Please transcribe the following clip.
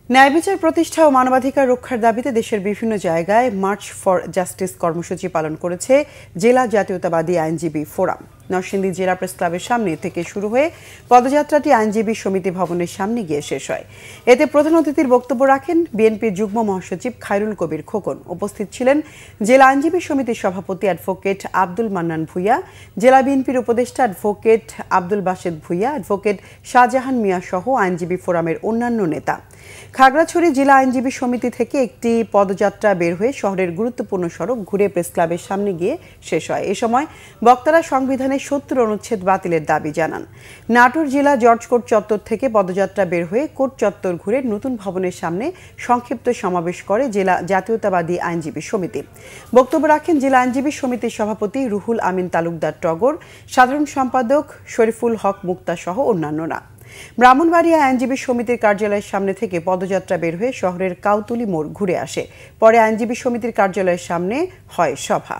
ন্যায় বিচার প্রতিষ্ঠা ও মানবাধিকার রক্ষার দাবিতে দেশের বিভিন্ন জায়গায় মার্চ ফর জাস্টিস কর্মসূচি পালন করেছে জেলা জাতীয়তাবাদী আইনজীবী ফোরাম। নরসিংদী জেলা প্রেস ক্লাবের সামনে থেকে শুরু হয়ে পদযাত্রাটি আইনজীবী সমিতি ভবনের সামনে গিয়ে শেষ হয়। এতে প্রধান অতিথির বক্তব্য রাখেন বিএনপির যুগ্ম মহাসচিব খায়রুল কবির খোকন। উপস্থিত ছিলেন জেলা আইনজীবী সমিতির সভাপতি অ্যাডভোকেট আব্দুল মান্নান ভূঁইয়া, জেলা বিএনপির উপদেষ্টা অ্যাডভোকেট আব্দুল বাসেদ ভূঁইয়া, অ্যাডভোকেট শাহজাহান মিয়া সহ আইনজীবী ফোরামের অন্যান্য নেতা। খাগড়াছড়ি জেলা আইনজীবী সমিতি থেকে একটি পদযাত্রা বের হয়ে শহরের গুরুত্বপূর্ণ সড়ক ঘুরে প্রেস ক্লাবের সামনে গিয়ে শেষ হয়। এ সময় বক্তারা সংবিধানের ৭০ অনুচ্ছেদ বাতিলের দাবি জানান। নাটোর জেলা জর্জ কোর্ট চত্বর থেকে পদযাত্রা বের হয়ে কোর্ট চত্বর ঘুরে নতুন ভবনের সামনে সংক্ষিপ্ত সমাবেশ করে জেলা জাতীয়তাবাদী আইনজীবী সমিতি। বক্তব্য রাখেন জেলা আইনজীবী সমিতির সভাপতি রুহুল আমিন তালুকদার টগর, সাধারণ সম্পাদক শরীফুল হক মুক্তা সহ অন্যান্যরা। ব্রাহ্মণবাড়িয়া আইনজীবী সমিতির কার্যালয়ের সামনে থেকে পদযাত্রা বের হয়ে শহরের কাউতুলি মোড় ঘুরে আসে। পরে আইনজীবী সমিতির কার্যালয়ের সামনে হয় সভা।